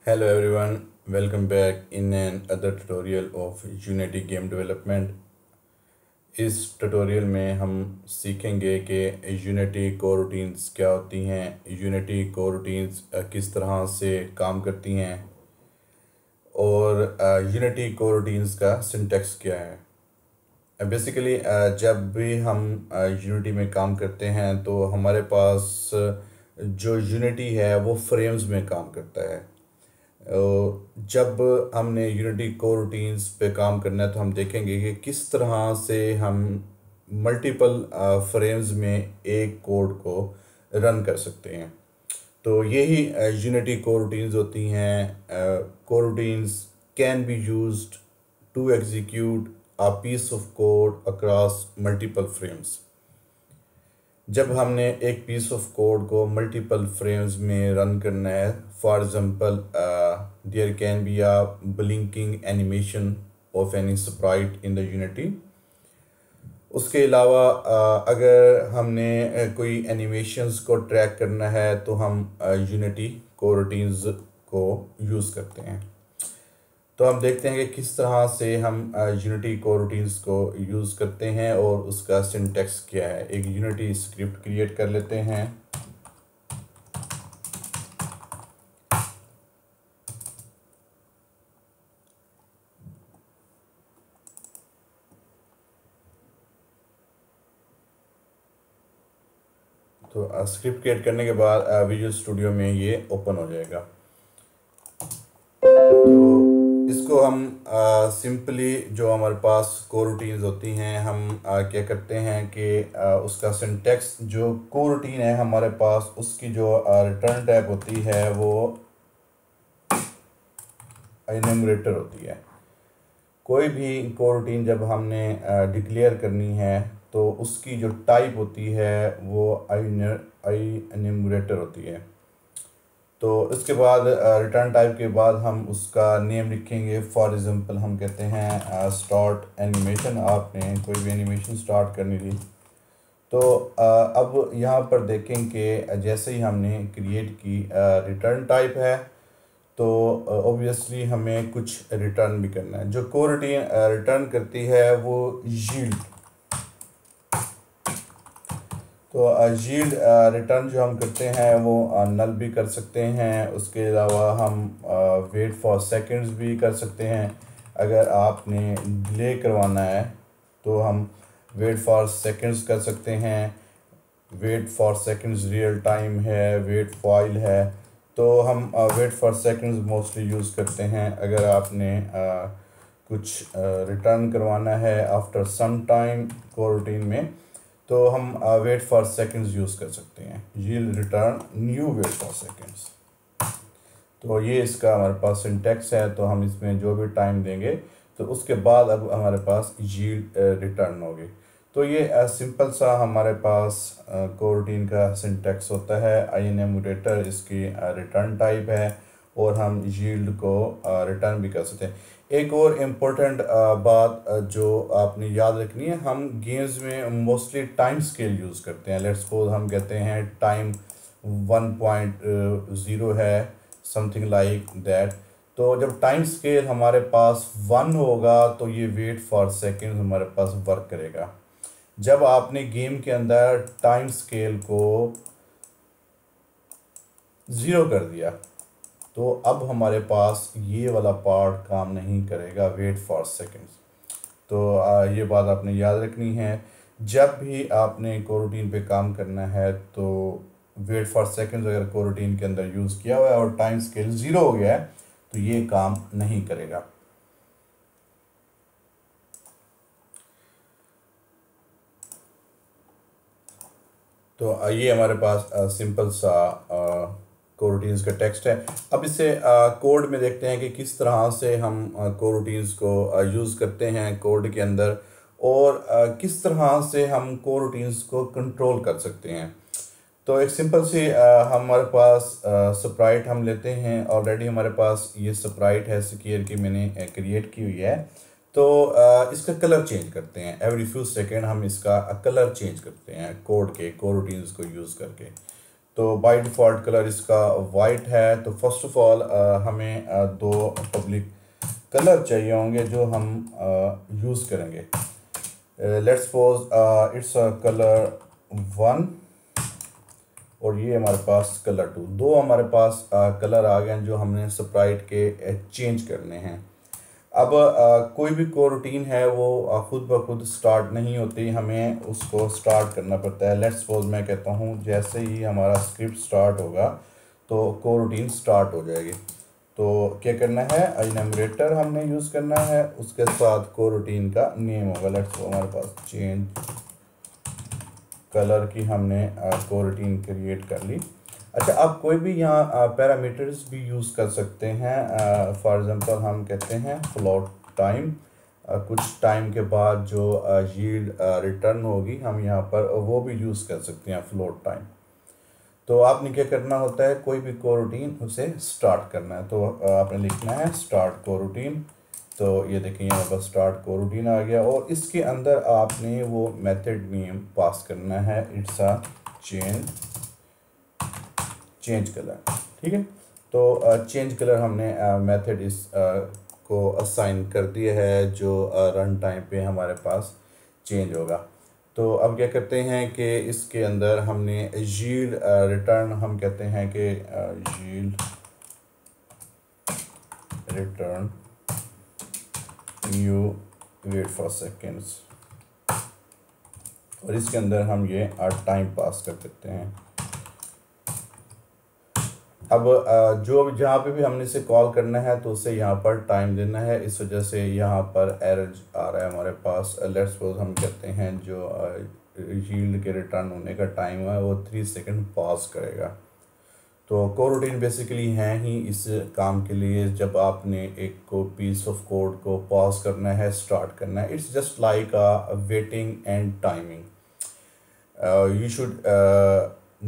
Hello everyone, welcome back in another tutorial of Unity Game Development. इस tutorial में हम सीखेंगे कि यूनिटी कोरोटीन्स क्या होती हैं, यूनिटी कोरोटीन्स किस तरह से काम करती हैं और यूनिटी कोरोटीन्स का सिंटैक्स क्या है। बेसिकली जब भी हम यूनिटी में काम करते हैं तो हमारे पास जो यूनिटी है वो फ्रेम्स में काम करता है। जब हमने यूनिटी कोरोटीन्स पे काम करना है तो हम देखेंगे कि किस तरह से हम मल्टीपल फ्रेम्स में एक कोड को रन कर सकते हैं। तो यही यूनिटी कोरोटीन्स होती हैं। Coroutines can be used to execute a piece of code across multiple frames। जब हमने एक पीस ऑफ कोड को मल्टीपल फ्रेम्स में रन करना है, for example there can be a blinking animation of any sprite in the Unity. उसके अलावा अगर हमने कोई एनिमेशंस को ट्रैक करना है तो हम यूनिटी कोरोटीन्स को यूज़ करते हैं। तो हम देखते हैं कि किस तरह से हम यूनिटी कोरोटीन्स को यूज़ करते हैं और उसका सिंटैक्स क्या है। एक यूनिटी स्क्रिप्ट क्रिएट कर लेते हैं। तो स्क्रिप्ट क्रिएट करने के बाद विजुअल स्टूडियो में ये ओपन हो जाएगा। तो इसको हम सिंपली जो हमारे पास कोरोटीन्स होती हैं हम क्या करते हैं कि उसका सिंटैक्स जो कोरोटीन है हमारे पास उसकी जो रिटर्न टाइप होती है वो एनुमरेटर होती है। कोई भी कोरोटीन जब हमने डिक्लेयर करनी है तो उसकी जो टाइप होती है वो एनुमरेटर होती है। तो इसके बाद रिटर्न टाइप के बाद हम उसका नेम लिखेंगे। फॉर एग्जांपल हम कहते हैं स्टार्ट एनिमेशन। आपने कोई भी एनिमेशन स्टार्ट करनी थी तो अब यहाँ पर देखें कि जैसे ही हमने क्रिएट की रिटर्न टाइप है तो ऑब्वियसली हमें कुछ रिटर्न भी करना है। जो कोरोटीन रिटर्न करती है वो यील्ड। तो यील्ड रिटर्न जो हम करते हैं वो नल भी कर सकते हैं। उसके अलावा हम वेट फॉर सेकंड्स भी कर सकते हैं। अगर आपने डिले करवाना है तो हम वेट फॉर सेकंड्स कर सकते हैं। Wait for seconds real time है, वेट फाइल है, तो हम wait for seconds mostly use करते हैं। अगर आपने कुछ रिटर्न करवाना है आफ्टर सम टाइम कोरोटीन में तो हम वेट फॉर सेकंड्स यूज़ कर सकते हैं। Yield return new wait for seconds. तो ये इसका हमारे पास सिंटैक्स है। तो हम इसमें जो भी टाइम देंगे तो उसके बाद अब हमारे पास यील्ड रिटर्न होगी। तो ये सिंपल सा हमारे पास कोरोटीन का सिंटैक्स होता है। एनुमरेटर इसकी रिटर्न टाइप है और हम यील्ड को रिटर्न भी कर सकते हैं। एक और इम्पोर्टेंट बात जो आपने याद रखनी है, हम गेम्स में मोस्टली टाइम स्केल यूज़ करते हैं। लेट्स सपोज हम कहते हैं टाइम 1.0 है, समथिंग लाइक दैट। तो जब टाइम स्केल हमारे पास 1 होगा तो ये वेट फॉर सेकंड हमारे पास वर्क करेगा। जब आपने गेम के अंदर टाइम स्केल को 0 कर दिया तो अब हमारे पास ये वाला पार्ट काम नहीं करेगा, वेट फॉर सेकंड्स। तो ये बात आपने याद रखनी है। जब भी आपने कोरोटीन पे काम करना है तो वेट फॉर सेकंड्स अगर कोरोटीन के अंदर यूज़ किया हुआ है और टाइम स्केल 0 हो गया है तो ये काम नहीं करेगा। तो ये हमारे पास सिंपल सा कोरोटीन्स का टेक्स्ट है। अब इसे कोड में देखते हैं कि किस तरह से हम कोरोटीन्स को यूज़ करते हैं कोड के अंदर और किस तरह से हम कोरोटीन्स को कंट्रोल कर सकते हैं। तो एक सिंपल सी हमारे पास स्प्राइट हम लेते हैं। ऑलरेडी हमारे पास ये स्प्राइट है सिक्योर की मैंने क्रिएट की हुई है। तो इसका कलर चेंज करते हैं। एवरी फ्यू सेकेंड हम इसका कलर चेंज करते हैं कोड के कोरोटीन्स को यूज़ करके। तो बाय डिफ़ॉल्ट कलर इसका वाइट है। तो फर्स्ट ऑफ ऑल हमें दो पब्लिक कलर चाहिए होंगे जो हम यूज़ करेंगे। लेट्स सपोज इट्स कलर 1 और ये हमारे पास कलर 2। दो हमारे पास कलर आ गए हैं जो हमने स्प्राइट के चेंज करने हैं। अब कोई भी कोरूटीन है वो खुद ब खुद स्टार्ट नहीं होती, हमें उसको स्टार्ट करना पड़ता है। लेट्स सपोज मैं कहता हूँ जैसे ही हमारा स्क्रिप्ट स्टार्ट होगा तो कोरूटीन स्टार्ट हो जाएगी। तो क्या करना है, एनुमरेटर हमने यूज़ करना है, उसके साथ कोरूटीन का नेम होगा। लेट्स सपोज हमारे पास चेंज कलर की हमने कोरूटीन क्रिएट कर ली। अच्छा, आप कोई भी यहाँ पैरामीटर्स भी यूज़ कर सकते हैं। फॉर एग्जांपल हम कहते हैं फ्लोट टाइम, कुछ टाइम के बाद जो यील्ड रिटर्न होगी हम यहाँ पर वो भी यूज़ कर सकते हैं फ्लोट टाइम। तो आपने क्या करना होता है, कोई भी कोरूटीन उसे स्टार्ट करना है। तो आपने लिखना है स्टार्ट कोरूटीन। तो ये देखिए यहाँ पर स्टार्ट कोरूटीन आ गया और इसके अंदर आपने वो मेथड नेम पास करना है, इट्स अ चेंज कलर। ठीक है, तो चेंज कलर हमने मेथड इस को असाइन कर दिया है जो रन टाइम पे हमारे पास चेंज होगा। तो अब क्या करते हैं कि इसके अंदर हमने यील्ड रिटर्न, हम कहते हैं कि yield return new wait for seconds, और इसके अंदर हम ये टाइम पास कर देते हैं। अब जो जहाँ पे भी हमने इसे कॉल करना है तो उसे यहाँ पर टाइम देना है। इस वजह से यहाँ पर एरर आ रहा है हमारे पास। लेट्स सपोज हम कहते हैं जो यील्ड के रिटर्न होने का टाइम है वो 3 सेकंड पास करेगा। तो कोरूटीन बेसिकली हैं ही इस काम के लिए, जब आपने एक को पीस ऑफ कोड को पॉज करना है, स्टार्ट करना है। It's just like a waiting and timing. You should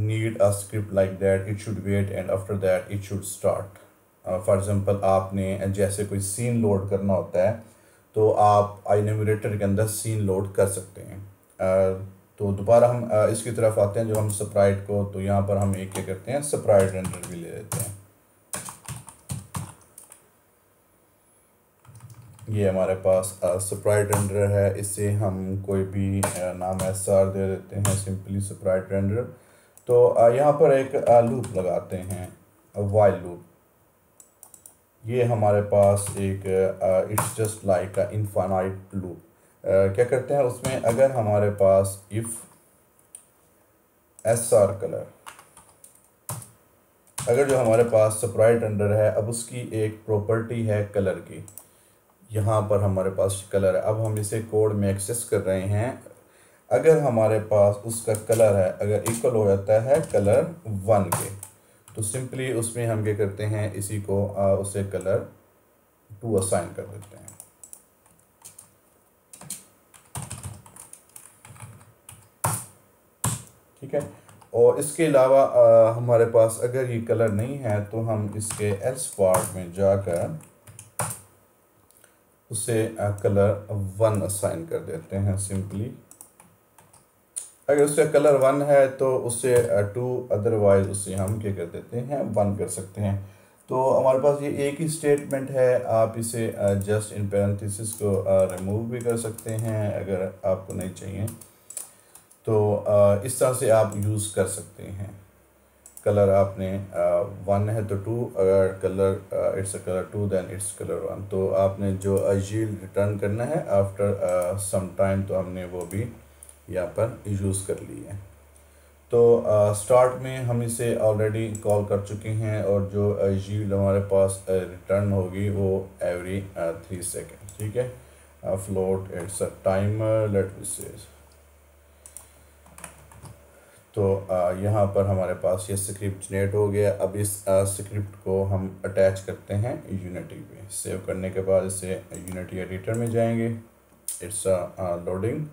need a script like that. It should wait and after that it should start. For example, आपने जैसे कोई सीन लोड करना होता है तो आप एनुमरेटर के अंदर सीन लोड कर सकते हैं। तो दोबारा हम इसकी तरफ आते हैं जो हम स्प्राइट को, तो यहाँ पर हम एक क्या करते हैं, स्प्राइट रेंडर भी ले लेते हैं। ये हमारे पास स्प्राइट रेंडर है, इससे हम कोई भी नाम SR दे देते हैं, सिंपली स्प्राइट रेंडर। तो यहाँ पर एक लूप लगाते हैं, वाइल लूप। ये हमारे पास एक it's just like a infinite loop. क्या करते हैं उसमें, अगर हमारे पास इफ़ SR कलर, अगर जो हमारे पास स्प्राइट रेंडर है अब उसकी एक प्रॉपर्टी है कलर की, यहाँ पर हमारे पास कलर है। अब हम इसे कोड में एक्सेस कर रहे हैं। अगर हमारे पास उसका कलर है अगर इक्वल हो जाता है कलर 1 के, तो सिंपली उसमें हम क्या करते हैं, इसी को उसे कलर 2 असाइन कर देते हैं। ठीक है, और इसके अलावा हमारे पास अगर ये कलर नहीं है तो हम इसके एल्स पार्ट में जाकर उसे कलर 1 असाइन कर देते हैं सिंपली। अगर उसका कलर 1 है तो उससे 2, अदरवाइज उससे हम क्या कर देते हैं, 1 कर सकते हैं। तो हमारे पास ये एक ही स्टेटमेंट है, आप इसे जस्ट इन पैरेंथेसिस को रिमूव भी कर सकते हैं अगर आपको नहीं चाहिए। तो इस तरह से आप यूज़ कर सकते हैं। कलर आपने 1 है तो 2, अगर colour it's a colour 2 then it's colour 1। तो आपने जो यील्ड रिटर्न करना है आफ्टर सम टाइम, तो हमने वो भी यहाँ पर यूज़ कर ली है। तो स्टार्ट में हम इसे ऑलरेडी कॉल कर चुके हैं और जो यील्ड हमारे पास रिटर्न होगी वो एवरी 3 सेकेंड। ठीक है, float it's a timer, let me से। तो यहाँ पर हमारे पास ये स्क्रिप्ट जनरेट हो गया। अब इस स्क्रिप्ट को हम अटैच करते हैं यूनिटी पे। सेव करने के बाद इसे यूनिटी एडिटर में जाएंगे, इट्स लोडिंग।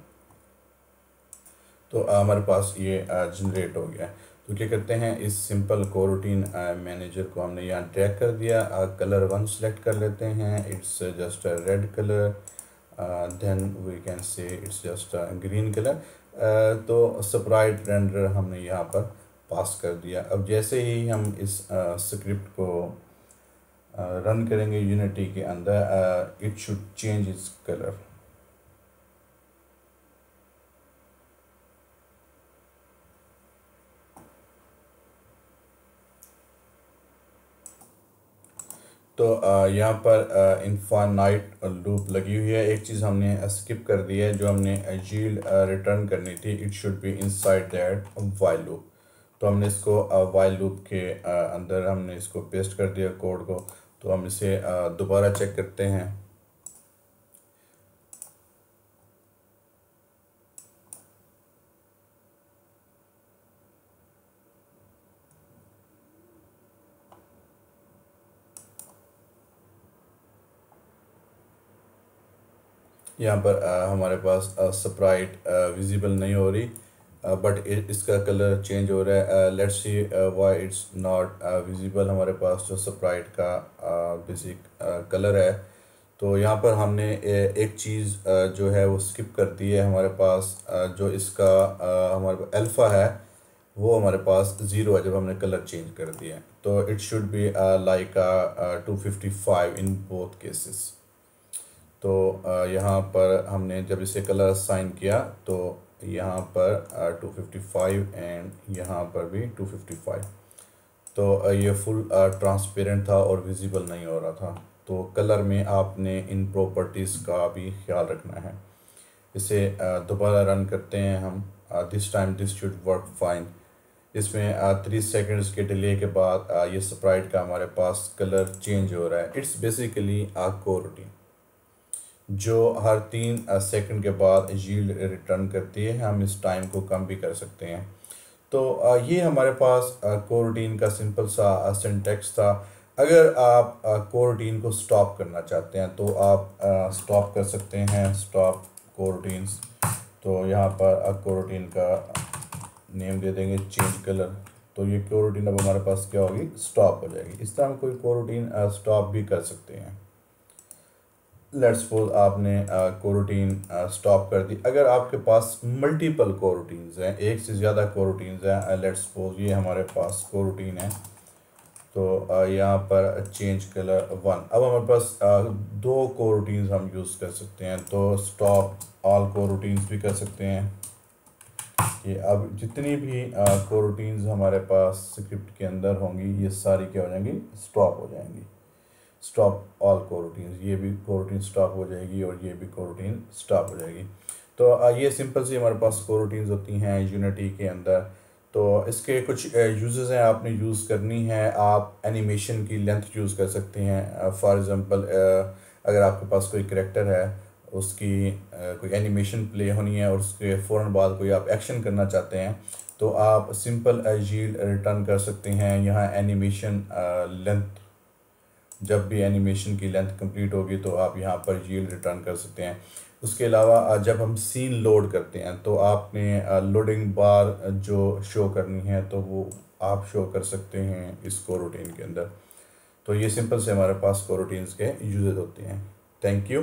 तो हमारे पास ये जनरेट हो गया। तो क्या करते हैं, इस सिंपल कोरूटीन मैनेजर को हमने यहाँ ड्रैग कर दिया। कलर 1 सेलेक्ट कर लेते हैं, it's just a red colour, then we can say it's just a green colour. तो स्प्राइट रेंडर हमने यहाँ पर पास कर दिया। अब जैसे ही हम इस स्क्रिप्ट को रन करेंगे यूनिटी के अंदर, it should change its colour. तो यहाँ पर इनफाइनाइट लूप लगी हुई है। एक चीज़ हमने स्किप कर दी है, जो हमने यील्ड रिटर्न करनी थी, it should be inside that while loop. तो हमने इसको वाइल लूप के अंदर हमने इसको पेस्ट कर दिया कोड को। तो हम इसे दोबारा चेक करते हैं। यहाँ पर हमारे पास स्प्राइट विजिबल नहीं हो रही, बट इसका कलर चेंज हो रहा है। Let's see why it's not visible. हमारे पास जो स्प्राइट का बेसिक कलर है, तो यहाँ पर हमने एक चीज़ जो है वो स्किप कर दी है। हमारे पास जो इसका हमारे पास अल्फ़ा है वो हमारे पास 0 है जब हमने कलर चेंज कर दिया है। तो it should be like 255 in both cases. तो यहाँ पर हमने जब इसे कलर असाइन किया तो यहाँ पर 255 एंड यहाँ पर भी 255। तो ये फुल ट्रांसपेरेंट था और विजिबल नहीं हो रहा था। तो कलर में आपने इन प्रॉपर्टीज़ का भी ख्याल रखना है। इसे दोबारा रन करते हैं हम। This time this should work fine. इसमें 3 सेकेंड्स के डिले के बाद ये स्प्राइट का हमारे पास कलर चेंज हो रहा है। इट्स बेसिकली कोरूटीन जो हर 3 सेकंड के बाद यील्ड रिटर्न करती है। हम इस टाइम को कम भी कर सकते हैं। तो ये हमारे पास कोरूटीन का सिंपल सा सिंटैक्स था। अगर आप कोरूटीन को स्टॉप करना चाहते हैं तो आप स्टॉप कर सकते हैं, स्टॉप कोरूटीन्स। तो यहाँ पर कोरूटीन का नेम दे देंगे चेंज कलर। तो ये कोरूटीन अब हमारे पास क्या होगी, स्टॉप हो जाएगी। इस तरह हम कोई कोरूटीन स्टॉप भी कर सकते हैं। लेट्स सपोज आपने कोरूटीन स्टॉप कर दी। अगर आपके पास मल्टीपल कोरूटीन्स हैं, एक से ज़्यादा कोरूटीन्स हैं, लेट्स सपोज ये हमारे पास कोरूटीन है, तो यहाँ पर चेंज कलर 1। अब हमारे पास 2 कोरूटीन्स हम यूज़ कर सकते हैं। तो स्टॉप ऑल कोरूटीन्स भी कर सकते हैं कि अब जितनी भी कोरूटीन्स हमारे पास स्क्रिप्ट के अंदर होंगी ये सारी क्या हो जाएंगी, स्टॉप हो जाएंगी। स्टॉप ऑल कोरूटीन्स, ये भी कोरूटीन स्टॉप हो जाएगी और ये भी कोरूटीन स्टॉप हो जाएगी। तो ये सिंपल सी हमारे पास कोरूटीन्स होती हैं यूनिटी के अंदर। तो इसके कुछ यूजेस हैं, आपने यूज़ करनी है। आप एनिमेशन की लेंथ यूज़ कर सकते हैं। फॉर एग्ज़ाम्पल अगर आपके पास कोई करैक्टर है, उसकी कोई एनिमेशन प्ले होनी है और उसके फ़ौरन बाद कोई आप एक्शन करना चाहते हैं, तो आप सिंपल यील्ड रिटर्न कर सकते हैं। यहाँ एनिमेशन लेंथ, जब भी एनिमेशन की लेंथ कंप्लीट होगी तो आप यहाँ पर यील्ड रिटर्न कर सकते हैं। उसके अलावा जब हम सीन लोड करते हैं तो आपने लोडिंग बार जो शो करनी है तो वो आप शो कर सकते हैं इस कोरूटीन के अंदर। तो ये सिंपल से हमारे पास कोरूटीन्स के यूजेस होते हैं। Thank you.